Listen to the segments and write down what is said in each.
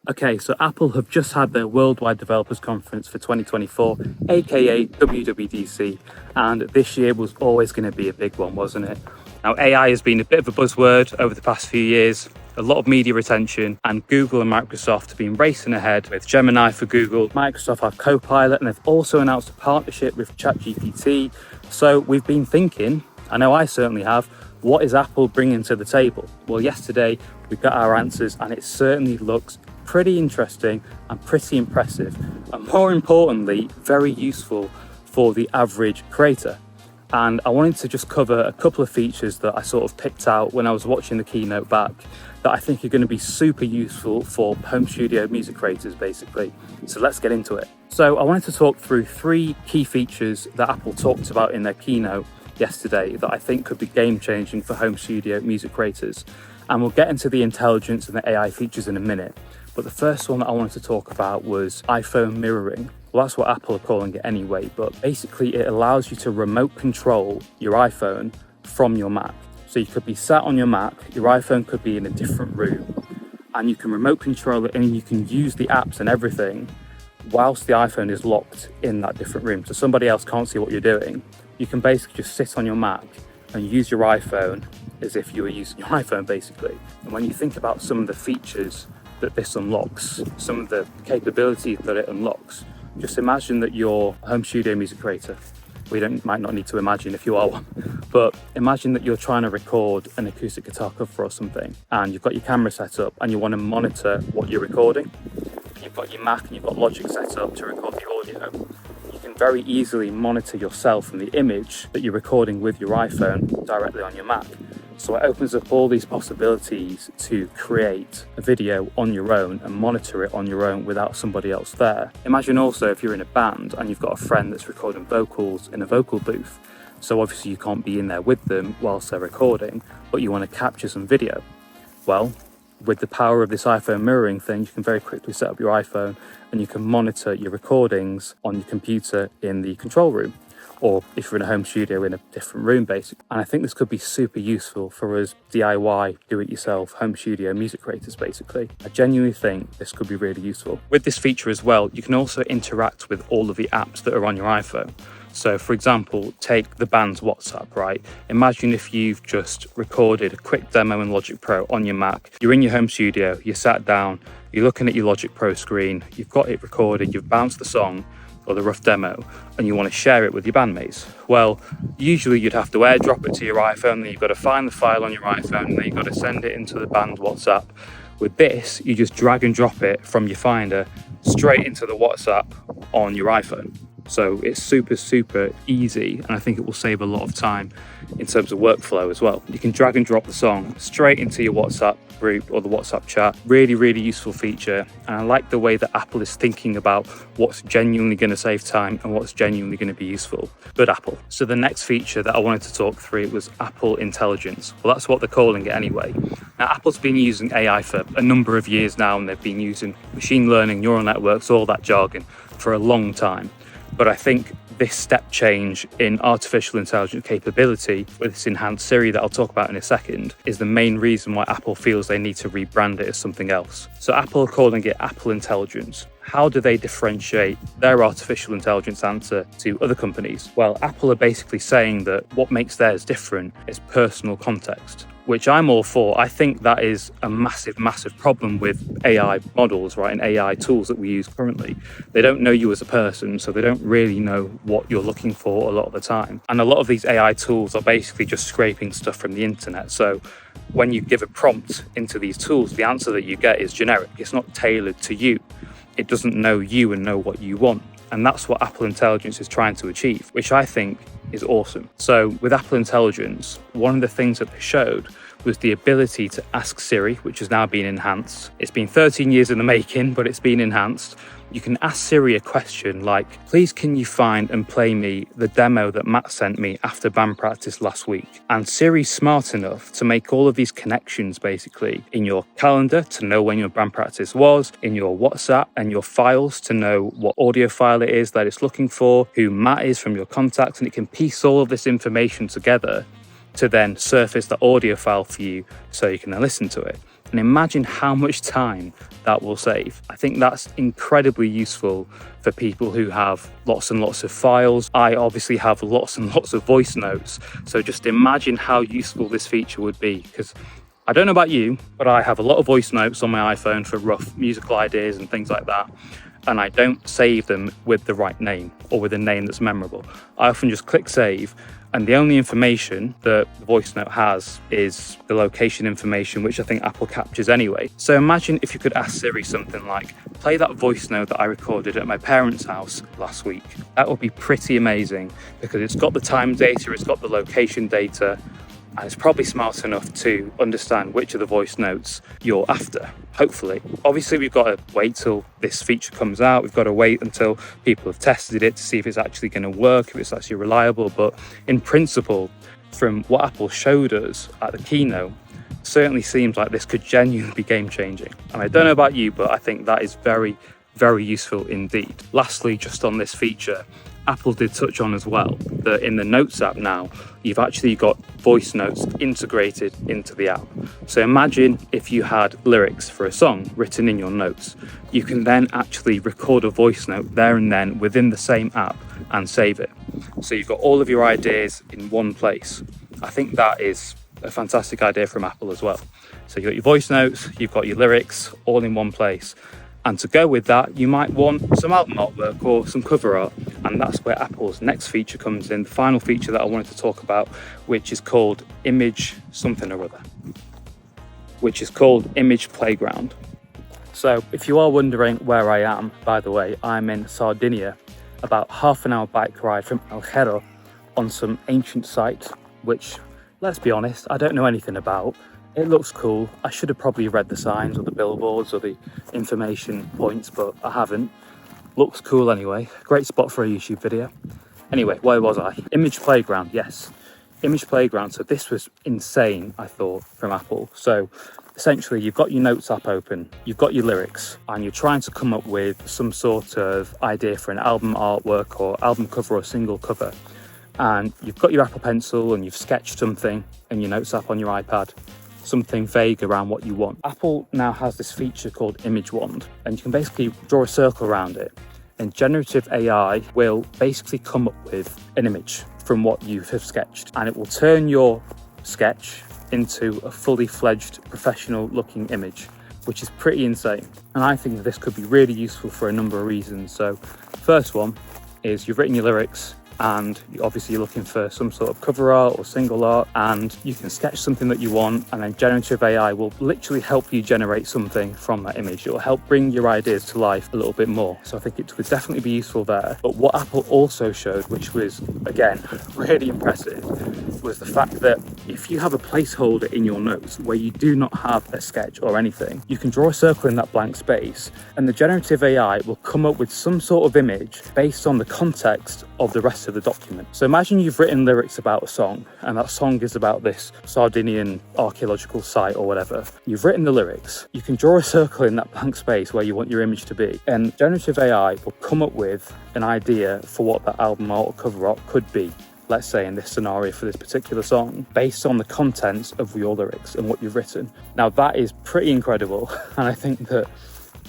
Okay, so Apple have just had their Worldwide Developers Conference for 2024, aka WWDC, and this year was always going to be a big one, wasn't it? Now, AI has been a bit of a buzzword over the past few years, a lot of media attention, and Google and Microsoft have been racing ahead with Gemini for Google. Microsoft have Copilot, and they've also announced a partnership with ChatGPT. So we've been thinking, I know I certainly have, what is Apple bringing to the table? Well, yesterday we got our answers, and it certainly looks pretty interesting and pretty impressive, and more importantly, very useful for the average creator. And I wanted to just cover a couple of features that I sort of picked out when I was watching the keynote back that I think are going to be super useful for home studio music creators, basically. So let's get into it. So I wanted to talk through 3 key features that Apple talked about in their keynote yesterday that I think could be game-changing for home studio music creators. And we'll get into the intelligence and the AI features in a minute. But the first one that I wanted to talk about was iPhone mirroring. Well, that's what Apple are calling it anyway, but basically it allows you to remote control your iPhone from your Mac. So you could be sat on your Mac, your iPhone could be in a different room, and you can remote control it, and you can use the apps and everything whilst the iPhone is locked in that different room. So somebody else can't see what you're doing. You can basically just sit on your Mac and use your iPhone as if you were using your iPhone, basically. And when you think about some of the features that this unlocks, some of the capabilities that it unlocks, just imagine that you're a home studio music creator. Might not need to imagine if you are one, but imagine that you're trying to record an acoustic guitar cover or something, and you've got your camera set up and you want to monitor what you're recording. You've got your Mac and you've got Logic set up to record the audio. You can very easily monitor yourself and the image that you're recording with your iPhone directly on your Mac. So it opens up all these possibilities to create a video on your own and monitor it on your own without somebody else there. Imagine also if you're in a band and you've got a friend that's recording vocals in a vocal booth. So obviously you can't be in there with them whilst they're recording, but you want to capture some video. Well, with the power of this iPhone mirroring thing, you can very quickly set up your iPhone and you can monitor your recordings on your computer in the control room, or if you're in a home studio in a different room, basically. And I think this could be super useful for us DIY, do-it-yourself home studio music creators, basically. I genuinely think this could be really useful. With this feature as well, you can also interact with all of the apps that are on your iPhone. So for example, take the band's WhatsApp, right? Imagine if you've just recorded a quick demo in Logic Pro on your Mac. You're in your home studio, you're sat down, you're looking at your Logic Pro screen, you've got it recorded, you've bounced the song, or the rough demo, and you want to share it with your bandmates. Well, usually you'd have to airdrop it to your iPhone, then you've got to find the file on your iPhone, and then you've got to send it into the band WhatsApp. With this, you just drag and drop it from your Finder straight into the WhatsApp on your iPhone. So it's super, super easy, and I think it will save a lot of time in terms of workflow as well. You can drag and drop the song straight into your WhatsApp group or the WhatsApp chat. Really, really useful feature. And I like the way that Apple is thinking about what's genuinely going to save time and what's genuinely going to be useful. Good Apple. So the next feature that I wanted to talk through was Apple Intelligence. Well, that's what they're calling it anyway. Now, Apple's been using AI for a number of years now, and they've been using machine learning, neural networks, all that jargon for a long time. But I think this step change in artificial intelligence capability with this enhanced Siri that I'll talk about in a second is the main reason why Apple feels they need to rebrand it as something else. So Apple are calling it Apple Intelligence. How do they differentiate their artificial intelligence answer to other companies? Well, Apple are basically saying that what makes theirs different is personal context, which I'm all for. I think that is a massive, massive problem with AI models, right, and AI tools that we use currently. They don't know you as a person, so they don't really know what you're looking for a lot of the time. And a lot of these AI tools are basically just scraping stuff from the internet. So when you give a prompt into these tools, the answer that you get is generic. It's not tailored to you. It doesn't know you and know what you want. And that's what Apple Intelligence is trying to achieve, which I think is awesome. So with Apple Intelligence, one of the things that they showed was the ability to ask Siri, which has now been enhanced. It's been 13 years in the making, but it's been enhanced. You can ask Siri a question like, please can you find and play me the demo that Matt sent me after band practice last week? And Siri's smart enough to make all of these connections basically in your calendar to know when your band practice was, in your WhatsApp and your files to know what audio file it is that it's looking for, who Matt is from your contacts, and it can piece all of this information together to then surface the audio file for you so you can then listen to it. And imagine how much time that will save. I think that's incredibly useful for people who have lots and lots of files. I obviously have lots and lots of voice notes. So just imagine how useful this feature would be, because I don't know about you, but I have a lot of voice notes on my iPhone for rough musical ideas and things like that. And I don't save them with the right name or with a name that's memorable. I often just click save, and the only information that the voice note has is the location information, which I think Apple captures anyway. So imagine if you could ask Siri something like, play that voice note that I recorded at my parents' house last week. That would be pretty amazing, because it's got the time data, it's got the location data, and it's probably smart enough to understand which of the voice notes you're after, hopefully. Obviously, we've got to wait till this feature comes out. We've got to wait until people have tested it to see if it's actually going to work, if it's actually reliable. But in principle, from what Apple showed us at the keynote, certainly seems like this could genuinely be game-changing. And I don't know about you, but I think that is very, very useful indeed. Lastly, just on this feature, Apple did touch on as well that in the Notes app now, you've actually got voice notes integrated into the app. So imagine if you had lyrics for a song written in your notes. You can then actually record a voice note there and then within the same app and save it. So you've got all of your ideas in one place. I think that is a fantastic idea from Apple as well. So you've got your voice notes, you've got your lyrics all in one place. And to go with that, you might want some album artwork or some cover art. And that's where Apple's next feature comes in, the final feature that I wanted to talk about, which is called Image something or other, which is called Image Playground. So if you are wondering where I am, by the way, I'm in Sardinia, about half an hour bike ride from Algero on some ancient site, which, let's be honest, I don't know anything about. It looks cool. I should have probably read the signs or the billboards or the information points, but I haven't. Looks cool anyway. Great spot for a YouTube video. Anyway, where was I? Image Playground, yes. Image Playground. So this was insane, I thought, from Apple. So essentially, you've got your Notes app open, you've got your lyrics, and you're trying to come up with some sort of idea for an album artwork or album cover or single cover. And you've got your Apple Pencil and you've sketched something in your Notes app on your iPad. Something vague around what you want. Apple now has this feature called Image Wand, and you can basically draw a circle around it, and generative AI will basically come up with an image from what you have sketched, and it will turn your sketch into a fully fledged professional looking image, which is pretty insane. And I think that this could be really useful for a number of reasons. So first one is you've written your lyrics, and obviously you're looking for some sort of cover art or single art, and you can sketch something that you want, and then generative AI will literally help you generate something from that image. It will help bring your ideas to life a little bit more. So I think it would definitely be useful there. But what Apple also showed, which was again really impressive, was the fact that if you have a placeholder in your notes where you do not have a sketch or anything, you can draw a circle in that blank space, and the generative AI will come up with some sort of image based on the context of the rest of the document. So imagine you've written lyrics about a song, and that song is about this Sardinian archaeological site or whatever. You've written the lyrics, you can draw a circle in that blank space where you want your image to be, and generative AI will come up with an idea for what that album art or cover art could be, let's say in this scenario for this particular song, based on the contents of your lyrics and what you've written. Now that is pretty incredible, and I think that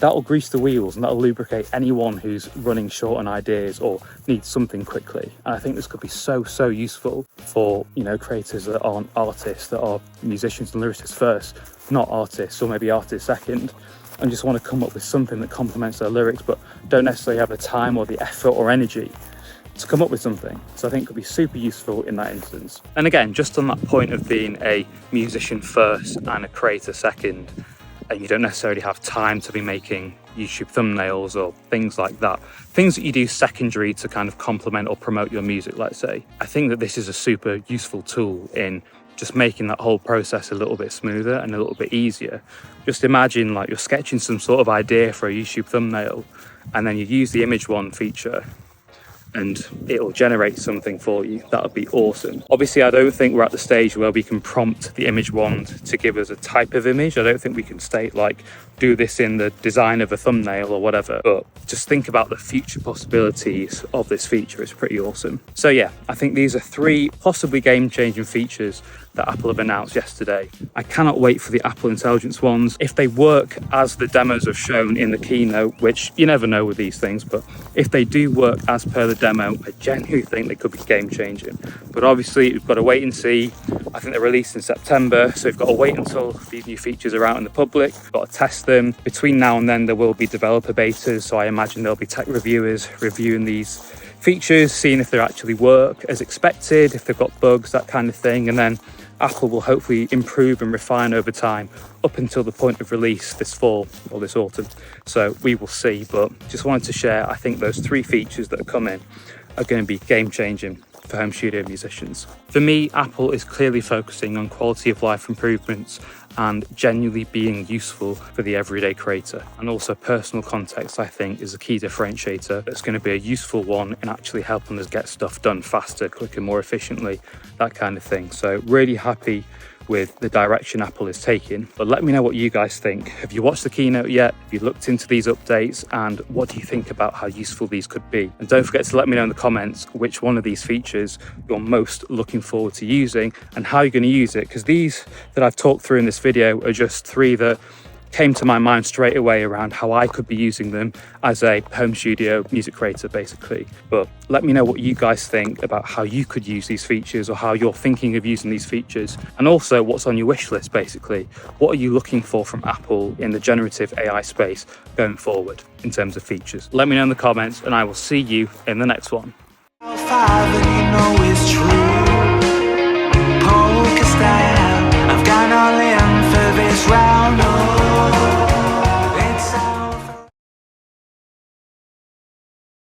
that'll grease the wheels and that'll lubricate anyone who's running short on ideas or needs something quickly. And I think this could be so useful for, creators that aren't artists, that are musicians and lyricists first, not artists, or maybe artists second, and just want to come up with something that complements their lyrics but don't necessarily have the time or the effort or energy to come up with something. So I think it could be super useful in that instance. And again, just on that point of being a musician first and a creator second, and you don't necessarily have time to be making YouTube thumbnails or things like that, things that you do secondary to kind of complement or promote your music, let's say. I think that this is a super useful tool in just making that whole process a little bit smoother and a little bit easier. Just imagine like you're sketching some sort of idea for a YouTube thumbnail, and then you use the Image Wand feature and it'll generate something for you. That would be awesome. Obviously, I don't think we're at the stage where we can prompt the Image Wand to give us a type of image. I don't think we can state like, do this in the design of a thumbnail or whatever, but just think about the future possibilities of this feature. It's pretty awesome. So yeah, I think these are 3 possibly game-changing features that Apple have announced yesterday. I cannot wait for the Apple Intelligence ones. If they work as the demos have shown in the keynote, which you never know with these things, but if they do work as per the demo, I genuinely think they could be game-changing. But obviously, we've got to wait and see. I think they're released in September, so we've got to wait until these new features are out in the public. We've got to test them. Between now and then, there will be developer betas, so I imagine there'll be tech reviewers reviewing these features, seeing if they actually work as expected, if they've got bugs, that kind of thing. And then Apple will hopefully improve and refine over time up until the point of release this fall or this autumn. So we will see, but just wanted to share, I think those 3 features that are coming are going to be game changing for home studio musicians. For me, Apple is clearly focusing on quality of life improvements and genuinely being useful for the everyday creator. And also personal context, I think, is a key differentiator that's going to be a useful one in actually helping us get stuff done faster, quicker, more efficiently, that kind of thing. So really happy with the direction Apple is taking. But let me know what you guys think. Have you watched the keynote yet? Have you looked into these updates? And what do you think about how useful these could be? And don't forget to let me know in the comments which one of these features you're most looking forward to using and how you're going to use it. Because these that I've talked through in this video are just 3 that came to my mind straight away around how I could be using them as a home studio music creator, basically. But let me know what you guys think about how you could use these features or how you're thinking of using these features, and also what's on your wish list, basically. What are you looking for from Apple in the generative AI space going forward in terms of features? Let me know in the comments, and I will see you in the next one.